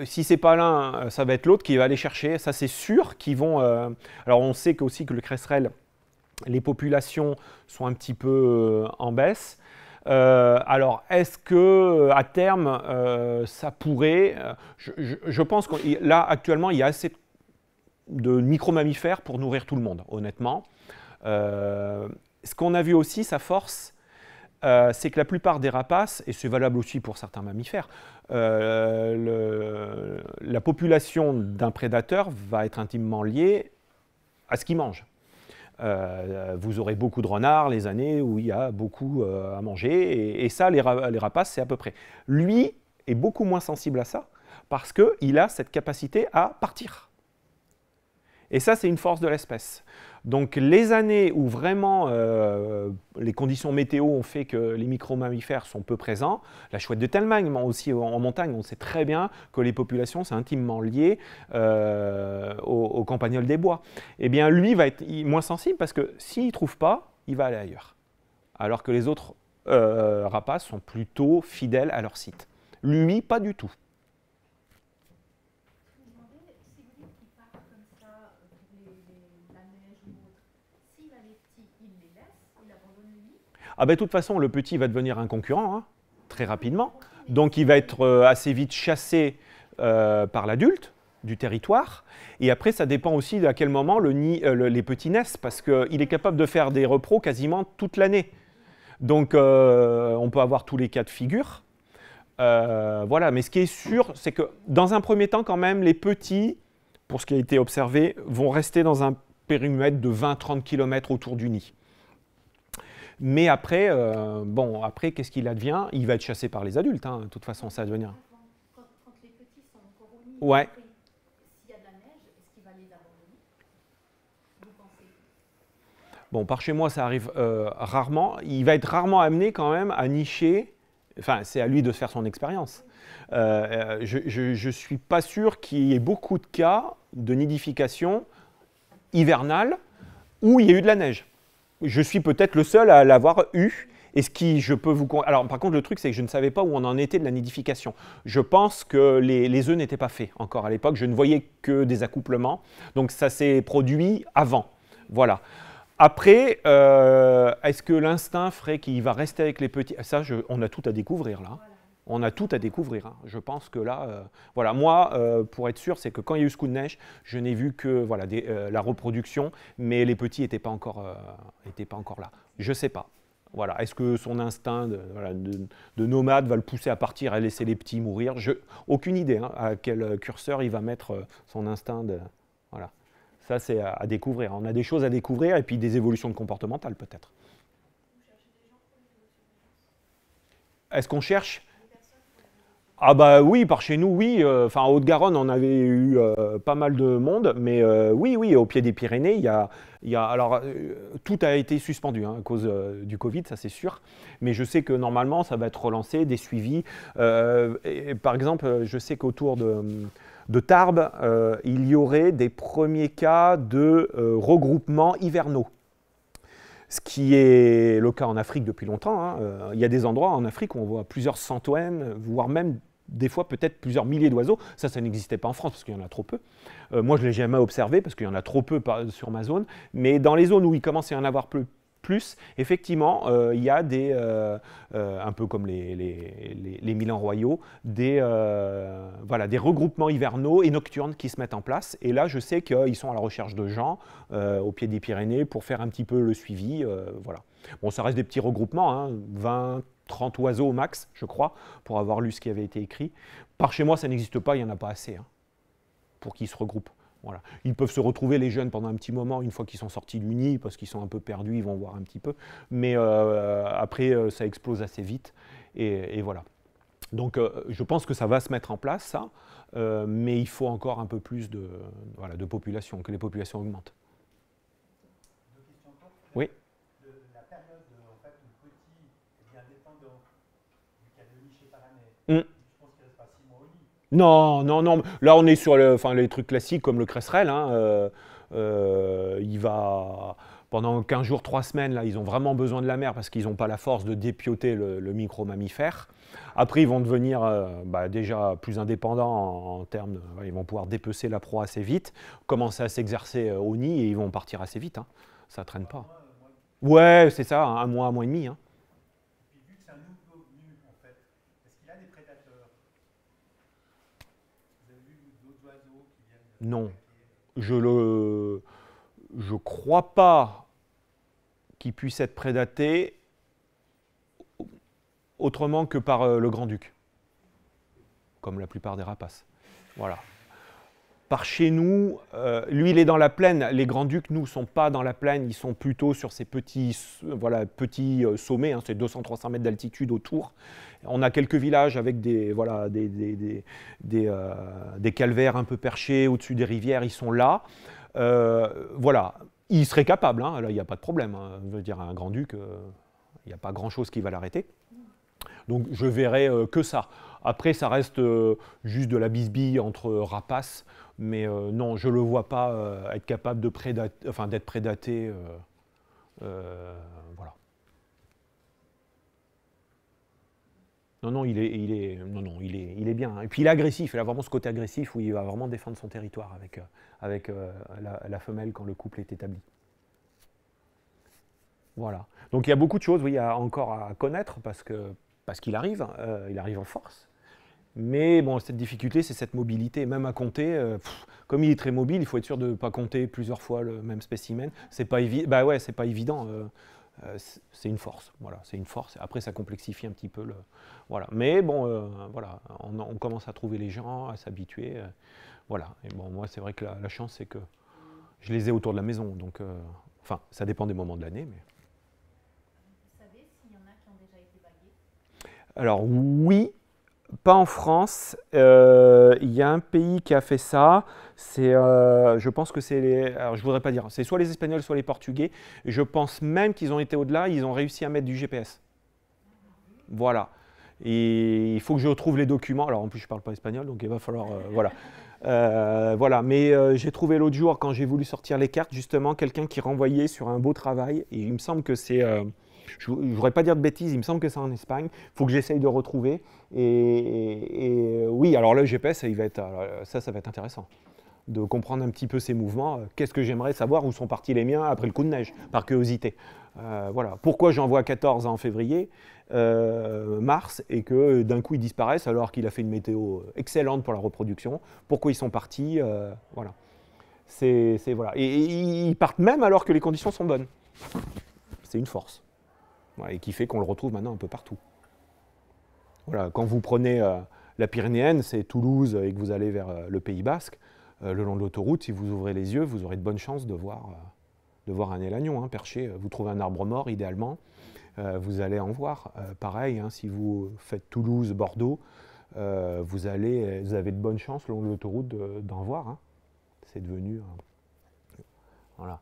si c'est pas l'un, ça va être l'autre qui va aller chercher. Ça, c'est sûr qu'ils vont... alors, on sait aussi que le cresserelle, les populations sont un petit peu en baisse. Alors, est-ce que à terme, ça pourrait... je pense que là, actuellement, il y a assez de micro-mammifères pour nourrir tout le monde, honnêtement. Ce qu'on a vu aussi, sa force, c'est que la plupart des rapaces, et c'est valable aussi pour certains mammifères, la population d'un prédateur va être intimement liée à ce qu'il mange. Vous aurez beaucoup de renards les années où il y a beaucoup à manger, et ça, les rapaces, c'est à peu près. Lui est beaucoup moins sensible à ça, parce qu'il a cette capacité à partir. Et ça, c'est une force de l'espèce. Donc les années où vraiment les conditions météo ont fait que les micro-mammifères sont peu présents, la chouette de Telmagne, mais aussi en montagne, on sait très bien que les populations sont intimement liées aux campagnols des bois. Eh bien lui va être moins sensible parce que s'il ne trouve pas, il va aller ailleurs. Alors que les autres rapaces sont plutôt fidèles à leur site. Lui, pas du tout. Ah ben, de toute façon, le petit va devenir un concurrent, hein, très rapidement. Donc, il va être assez vite chassé par l'adulte du territoire. Et après, ça dépend aussi à quel moment les petits naissent, parce qu'il est capable de faire des repros quasiment toute l'année. Donc, on peut avoir tous les cas de figure. Voilà, mais ce qui est sûr, c'est que dans un premier temps, quand même, les petits, pour ce qui a été observé, vont rester dans un périmètre de 20-30 km autour du nid. Mais après, bon, après, qu'est-ce qu'il advient? Il va être chassé par les adultes, hein, de toute façon, ça va devenir. Quand les petits sont encore au nid, ouais. s'il y a de la neige, est-ce qu'il va les abandonner? Vous pensez? Bon, par chez moi, ça arrive rarement. Il va être rarement amené quand même à nicher. Enfin, c'est à lui de faire son expérience. Je ne suis pas sûr qu'il y ait beaucoup de cas de nidification hivernale où il y a eu de la neige. Je suis peut-être le seul à l'avoir eu. Et ce qui, je peux vous... Alors, par contre, le truc, c'est que je ne savais pas où on en était de la nidification. Je pense que les œufs n'étaient pas faits encore à l'époque. Je ne voyais que des accouplements. Donc, ça s'est produit avant. Voilà. Après, est-ce que l'instinct ferait qu'il va rester avec les petits? Ça, on a tout à découvrir, là. On a tout à découvrir. Hein. Je pense que là, voilà, moi, pour être sûr, c'est que quand il y a eu ce coup de neige, je n'ai vu que voilà, la reproduction, mais les petits n'étaient pas encore là. Je ne sais pas. Voilà. Est-ce que son instinct de nomade va le pousser à partir et laisser les petits mourir? Aucune idée hein, à quel curseur il va mettre son instinct. Voilà. Ça, c'est à découvrir. On a des choses à découvrir et puis des évolutions comportementales, peut-être. Est-ce qu'on cherche? Ah bah oui, par chez nous, oui. Enfin, en Haute-Garonne, on avait eu pas mal de monde, mais oui, au pied des Pyrénées, il y a alors, tout a été suspendu hein, à cause du Covid, ça c'est sûr. Mais je sais que normalement, ça va être relancé, des suivis. Par exemple, je sais qu'autour de Tarbes, il y aurait des premiers cas de regroupements hivernaux. Ce qui est le cas en Afrique depuis longtemps. Hein. Il y a des endroits en Afrique où on voit plusieurs centaines, voire même des fois peut-être plusieurs milliers d'oiseaux. Ça n'existait pas en France parce qu'il y en a trop peu. Moi, je ne l'ai jamais observé parce qu'il y en a trop peu sur ma zone. Mais dans les zones où il commence à y en avoir plus, effectivement, il y a des, un peu comme les Milans royaux, voilà, des regroupements hivernaux et nocturnes qui se mettent en place. Et là, je sais qu'ils sont à la recherche de gens au pied des Pyrénées pour faire un petit peu le suivi. Voilà. Bon, ça reste des petits regroupements, hein, 20, 30 oiseaux au max, je crois, pour avoir lu ce qui avait été écrit. Par chez moi, ça n'existe pas, il n'y en a pas assez hein, pour qu'ils se regroupent. Voilà. Ils peuvent se retrouver, les jeunes, pendant un petit moment, une fois qu'ils sont sortis du nid, parce qu'ils sont un peu perdus, ils vont voir un petit peu. Mais après, ça explose assez vite. Et voilà. Donc, je pense que ça va se mettre en place, ça. Mais il faut encore un peu plus de population, que les populations augmentent. Deux questions courtes. Oui. La période en fait, où le petit est bien dépendant, vu qu'il y a deux nichés par année, je pense qu'il reste pas 6 mois au lit. Non. Là, on est sur les trucs classiques comme le cresserelle. Hein. Il va, pendant 15 jours, 3 semaines, là, ils ont vraiment besoin de la mer parce qu'ils n'ont pas la force de dépioter le micro-mammifère. Après, ils vont devenir déjà plus indépendants en termes de... ils vont pouvoir dépecer la proie assez vite, commencer à s'exercer au nid et ils vont partir assez vite. Hein. Ça ne traîne pas. Ouais, c'est ça, un mois et demi. Hein. Et puis, vu que c'est un nouveau venu, en fait, est-ce qu'il a des prédateurs? Vous avez vu d'autres oiseaux qui viennent Non. Je crois pas qu'il puisse être prédaté autrement que par le grand-duc, comme la plupart des rapaces. Voilà. Par chez nous, lui il est dans la plaine, les grands-ducs, nous, ne sont pas dans la plaine, ils sont plutôt sur ces petits sommets, hein, c'est 200-300 mètres d'altitude autour. On a quelques villages avec des calvaires un peu perchés au-dessus des rivières, ils sont là. Voilà, il serait capable, hein, là il n'y a pas de problème. Hein. Je veux dire, un grand-duc, il n'y a pas grand-chose qui va l'arrêter. Donc je verrai que ça. Après, ça reste juste de la bisbille entre rapaces, mais non, je ne le vois pas être capable de d'être prédaté. Voilà. Non, il est bien. Et puis il est agressif, il a vraiment ce côté agressif où il va vraiment défendre son territoire avec la femelle quand le couple est établi. Voilà. Donc il y a beaucoup de choses, oui, il y a encore à connaître parce qu'il arrive, il arrive en force. Mais bon, cette difficulté, c'est cette mobilité. Même à compter, comme il est très mobile, il faut être sûr de ne pas compter plusieurs fois le même spécimen. C'est pas bah ouais, c'est pas évident. C'est une force, voilà, c'est une force. Après, ça complexifie un petit peu le, voilà. Mais bon, voilà, on commence à trouver les gens, à s'habituer, voilà. Et bon, moi, c'est vrai que la chance, c'est que je les ai autour de la maison, donc, enfin, ça dépend des moments de l'année, mais. Vous savez s'il y en a qui ont déjà été bagués? Alors oui. Pas en France. Il y a un pays qui a fait ça. Je pense que c'est les. Alors je voudrais pas dire. C'est soit les Espagnols, soit les Portugais. Et je pense même qu'ils ont été au-delà. Ils ont réussi à mettre du GPS. Voilà. Et il faut que je retrouve les documents. Alors en plus je parle pas espagnol, donc il va falloir. Voilà. Voilà. Mais j'ai trouvé l'autre jour quand j'ai voulu sortir les cartes justement quelqu'un qui renvoyait sur un beau travail. Et il me semble que c'est. Je ne voudrais pas dire de bêtises, il me semble que c'est en Espagne. Il faut que j'essaye de retrouver. Et oui, alors là, le GPS, ça va être intéressant. De comprendre un petit peu ces mouvements. Qu'est-ce que j'aimerais savoir où sont partis les miens après le coup de neige, par curiosité. Voilà. Pourquoi j'en vois 14 en février, mars, et que d'un coup ils disparaissent alors qu'il a fait une météo excellente pour la reproduction. Pourquoi ils sont partis, voilà. Voilà. Et ils partent même alors que les conditions sont bonnes. C'est une force. Voilà, et qui fait qu'on le retrouve maintenant un peu partout. Voilà, quand vous prenez la Pyrénéenne, c'est Toulouse et que vous allez vers le Pays Basque, le long de l'autoroute, si vous ouvrez les yeux, vous aurez de bonnes chances de voir un élagnon hein, perché. Vous trouvez un arbre mort, idéalement, vous allez en voir. Pareil, hein, si vous faites Toulouse-Bordeaux, vous avez de bonnes chances, le long de l'autoroute, d'en voir. Hein. C'est devenu... voilà.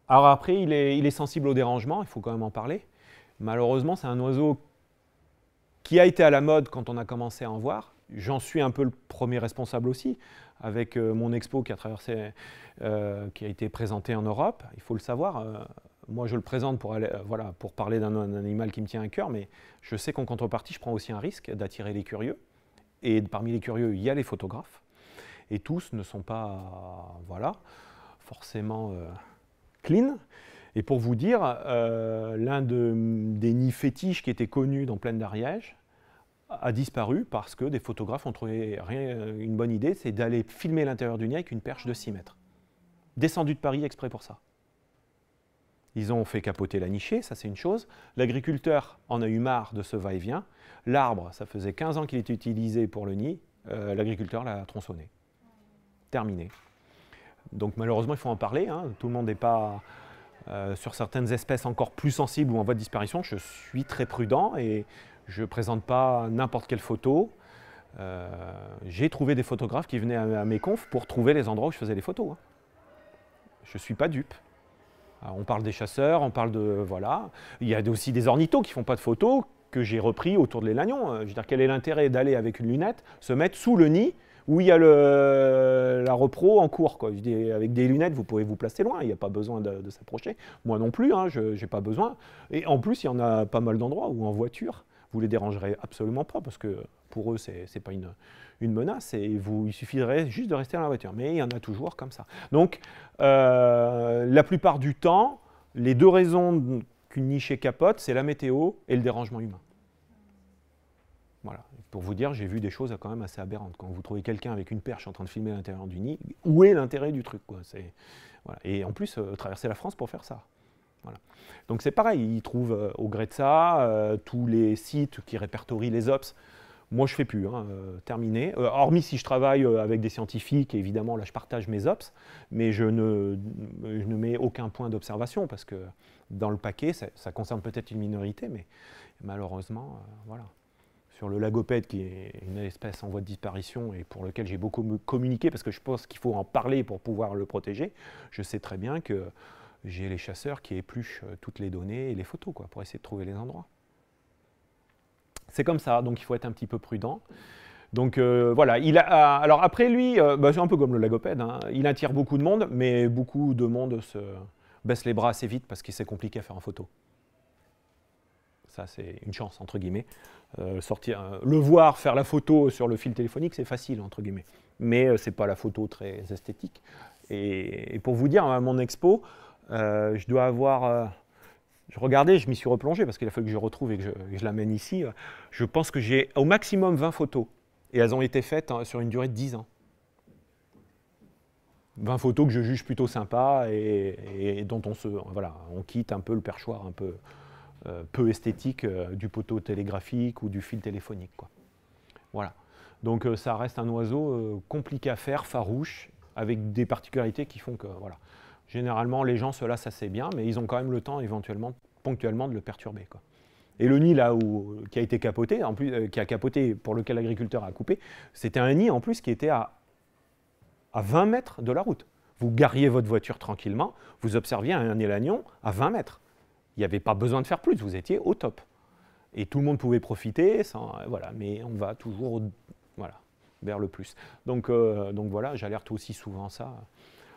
Alors après, il est sensible au dérangement, il faut quand même en parler. Malheureusement, c'est un oiseau qui a été à la mode quand on a commencé à en voir. J'en suis un peu le premier responsable aussi, avec mon expo qui a été présenté en Europe. Il faut le savoir. Moi, je le présente pour parler d'un animal qui me tient à cœur, mais je sais qu'en contrepartie, je prends aussi un risque d'attirer les curieux. Et parmi les curieux, il y a les photographes. Et tous ne sont pas forcément clean. Et pour vous dire, l'un des nids fétiches qui était connu dans Plaine d'Ariège a disparu parce que des photographes ont trouvé une bonne idée, c'est d'aller filmer l'intérieur du nid avec une perche de 6 mètres. Descendu de Paris exprès pour ça. Ils ont fait capoter la nichée, ça c'est une chose. L'agriculteur en a eu marre de ce va-et-vient. L'arbre, ça faisait 15 ans qu'il était utilisé pour le nid. L'agriculteur l'a tronçonné. Terminé. Donc malheureusement, il faut en parler. Hein. Tout le monde n'est pas... sur certaines espèces encore plus sensibles ou en voie de disparition, je suis très prudent et je ne présente pas n'importe quelle photo. J'ai trouvé des photographes qui venaient à mes confs pour trouver les endroits où je faisais les photos. Hein. Je ne suis pas dupe. Alors, on parle des chasseurs, on parle de... Voilà. Il y a aussi des ornithos qui ne font pas de photos que j'ai repris autour de l'élangon. Je veux dire, quel est l'intérêt d'aller avec une lunette, se mettre sous le nid où il y a la repro en cours. Quoi. Avec des lunettes, vous pouvez vous placer loin, il n'y a pas besoin de s'approcher. Moi non plus, hein, je n'ai pas besoin. Et en plus, il y en a pas mal d'endroits où en voiture, vous ne les dérangerez absolument pas, parce que pour eux, ce n'est pas une menace, et il suffirait juste de rester dans la voiture. Mais il y en a toujours comme ça. Donc, la plupart du temps, les deux raisons qu'une nichée capote, c'est la météo et le dérangement humain. Voilà. Pour vous dire, j'ai vu des choses quand même assez aberrantes. Quand vous trouvez quelqu'un avec une perche en train de filmer l'intérieur du nid, où est l'intérêt du truc quoi, voilà. Et en plus, traverser la France pour faire ça. Voilà. Donc c'est pareil, ils trouvent au gré de ça tous les sites qui répertorient les ops. Moi, je ne fais plus, hein, terminé. Hormis si je travaille avec des scientifiques, et évidemment, là, je partage mes ops, mais je ne mets aucun point d'observation, parce que dans le paquet, ça concerne peut-être une minorité, mais malheureusement, voilà. sur le lagopède, qui est une espèce en voie de disparition et pour lequel j'ai beaucoup communiqué, parce que je pense qu'il faut en parler pour pouvoir le protéger, je sais très bien que j'ai les chasseurs qui épluchent toutes les données et les photos, quoi, pour essayer de trouver les endroits. C'est comme ça, donc il faut être un petit peu prudent. Donc voilà, alors après lui, c'est un peu comme le lagopède, hein, il attire beaucoup de monde, mais beaucoup de monde se baisse les bras assez vite parce que c'est compliqué à faire en photo. Ça, c'est une chance, entre guillemets. Le voir faire la photo sur le fil téléphonique, c'est facile, entre guillemets. Mais ce n'est pas la photo très esthétique. Et pour vous dire, à mon expo, je dois avoir... je regardais, je m'y suis replongé parce qu'il a fallu que je retrouve et que je l'amène ici. Je pense que j'ai au maximum 20 photos. Et elles ont été faites sur une durée de 10 ans. 20 photos que je juge plutôt sympas et dont on quitte un peu le perchoir un peu... peu esthétique du poteau télégraphique ou du fil téléphonique, quoi. Voilà. Donc ça reste un oiseau compliqué à faire, farouche, avec des particularités qui font que, voilà. Généralement, les gens se lassent assez bien, mais ils ont quand même le temps, éventuellement, ponctuellement, de le perturber, quoi. Et le nid, là, qui a été capoté, en plus, qui a capoté, pour lequel l'agriculteur a coupé, c'était un nid, en plus, qui était à 20 mètres de la route. Vous gariez votre voiture tranquillement, vous observiez un élagnon à 20 mètres. Il n'y avait pas besoin de faire plus, vous étiez au top. Et tout le monde pouvait profiter, voilà, mais on va toujours vers le plus. Donc voilà, j'alerte aussi souvent ça,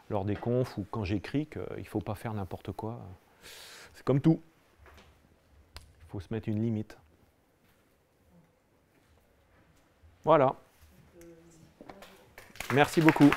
lors des confs ou quand j'écris, qu'il ne faut pas faire n'importe quoi. C'est comme tout. Il faut se mettre une limite. Voilà. Merci beaucoup.